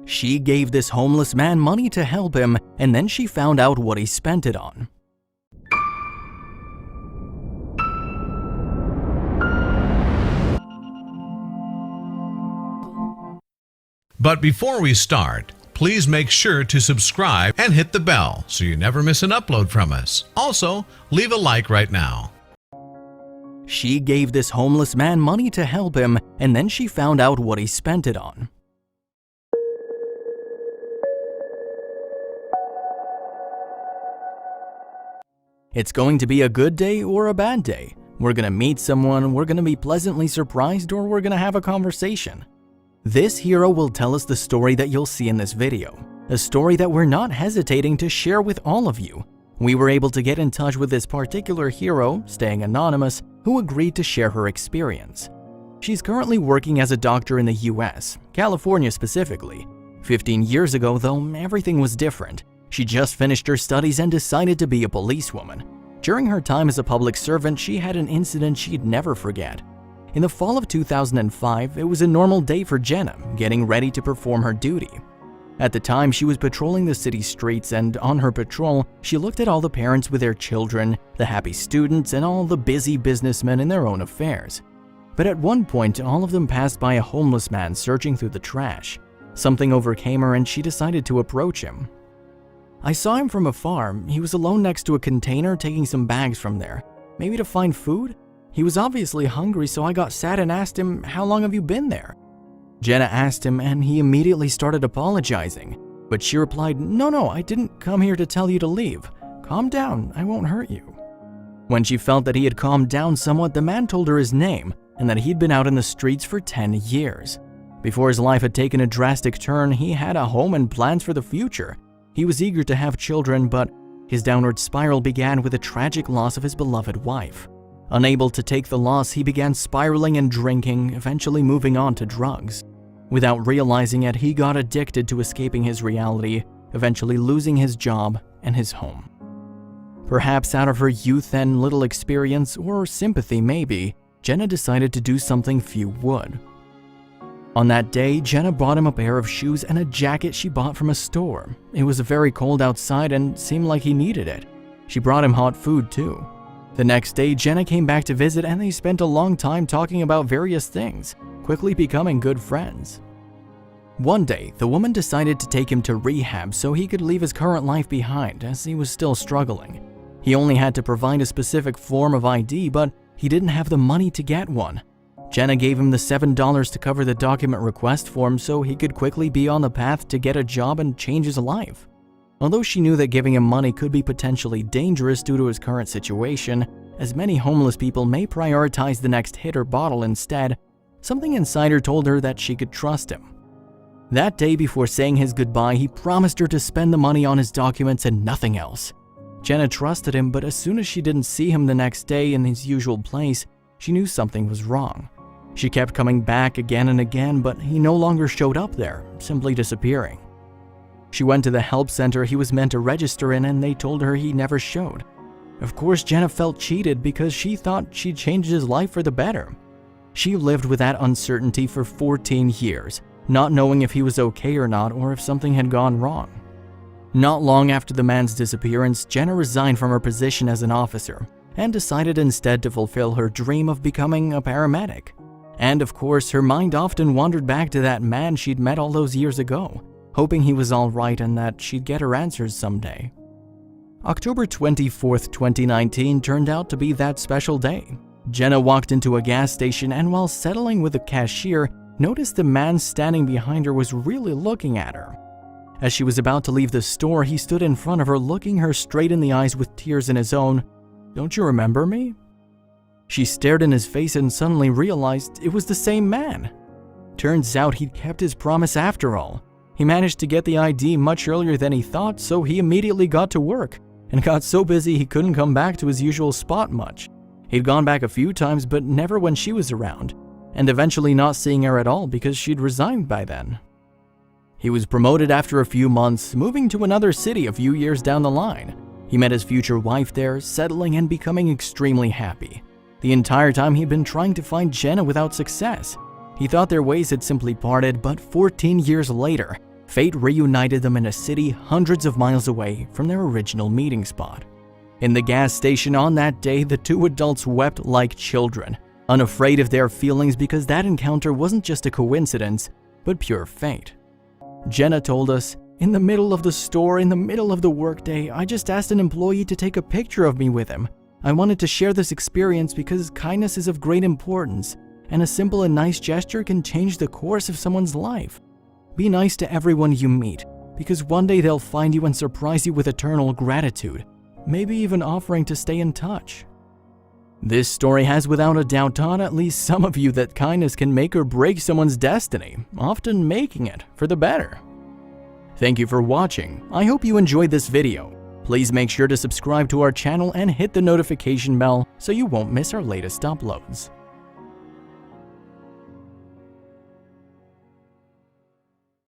She gave this homeless man money to help him, and then she found out what he spent it on. But before we start, please make sure to subscribe and hit the bell so you never miss an upload from us. Also, leave a like right now. She gave this homeless man money to help him, and then she found out what he spent it on. It's going to be a good day or a bad day. We're gonna meet someone, we're gonna be pleasantly surprised, or we're gonna have a conversation. This hero will tell us the story that you'll see in this video, a story that we're not hesitating to share with all of you. We were able to get in touch with this particular hero, staying anonymous, who agreed to share her experience. She's currently working as a doctor in the US, California specifically. 15 years ago though, everything was different. She just finished her studies and decided to be a policewoman. During her time as a public servant, she had an incident she'd never forget. In the fall of 2005, it was a normal day for Jenna, getting ready to perform her duty. At the time, she was patrolling the city streets, and on her patrol, she looked at all the parents with their children, the happy students, and all the busy businessmen in their own affairs. But at one point, all of them passed by a homeless man searching through the trash. Something overcame her and she decided to approach him. "I saw him from afar. He was alone next to a container taking some bags from there. Maybe to find food? He was obviously hungry, so I got sad and asked him, 'How long have you been there?' Jenna asked him and he immediately started apologizing. But she replied, 'No, I didn't come here to tell you to leave. Calm down, I won't hurt you.' When she felt that he had calmed down somewhat, the man told her his name and that he'd been out in the streets for 10 years. Before his life had taken a drastic turn, he had a home and plans for the future. He was eager to have children, but his downward spiral began with the tragic loss of his beloved wife. Unable to take the loss, he began spiraling and drinking, eventually moving on to drugs. Without realizing it, he got addicted to escaping his reality, eventually losing his job and his home. Perhaps out of her youth and little experience, or sympathy maybe, Jenna decided to do something few would. On that day, Jenna bought him a pair of shoes and a jacket she bought from a store. It was very cold outside and seemed like he needed it. She brought him hot food too. The next day, Jenna came back to visit and they spent a long time talking about various things, quickly becoming good friends. One day, the woman decided to take him to rehab so he could leave his current life behind, as he was still struggling. He only had to provide a specific form of ID, but he didn't have the money to get one. Jenna gave him the $7 to cover the document request form so he could quickly be on the path to get a job and change his life. Although she knew that giving him money could be potentially dangerous due to his current situation, as many homeless people may prioritize the next hit or bottle instead, something inside her told her that she could trust him. That day before saying his goodbye, he promised her to spend the money on his documents and nothing else. Jenna trusted him, but as soon as she didn't see him the next day in his usual place, she knew something was wrong. She kept coming back again and again, but he no longer showed up there, simply disappearing. She went to the help center he was meant to register in and they told her he never showed. Of course, Jenna felt cheated because she thought she'd changed his life for the better. She lived with that uncertainty for 14 years, not knowing if he was okay or not or if something had gone wrong. Not long after the man's disappearance, Jenna resigned from her position as an officer and decided instead to fulfill her dream of becoming a paramedic. And of course, her mind often wandered back to that man she'd met all those years ago, hoping he was all right and that she'd get her answers someday. October 24th, 2019 turned out to be that special day. Jenna walked into a gas station and while settling with the cashier, noticed the man standing behind her was really looking at her. As she was about to leave the store, he stood in front of her looking her straight in the eyes with tears in his own. "Don't you remember me?" She stared in his face and suddenly realized it was the same man. Turns out he'd kept his promise after all. He managed to get the ID much earlier than he thought, so he immediately got to work and got so busy he couldn't come back to his usual spot much. He'd gone back a few times, but never when she was around, and eventually not seeing her at all because she'd resigned by then. He was promoted after a few months, moving to another city a few years down the line. He met his future wife there, settling and becoming extremely happy. The entire time he'd been trying to find Jenna without success. He thought their ways had simply parted, but 14 years later, fate reunited them in a city hundreds of miles away from their original meeting spot. In the gas station on that day, the two adults wept like children, unafraid of their feelings because that encounter wasn't just a coincidence, but pure fate. Jenna told us, "In the middle of the store, in the middle of the workday, I just asked an employee to take a picture of me with him. I wanted to share this experience because kindness is of great importance, and a simple and nice gesture can change the course of someone's life. Be nice to everyone you meet, because one day they'll find you and surprise you with eternal gratitude, maybe even offering to stay in touch." This story has without a doubt taught at least some of you that kindness can make or break someone's destiny, often making it for the better. Thank you for watching. I hope you enjoyed this video. Please make sure to subscribe to our channel and hit the notification bell so you won't miss our latest uploads.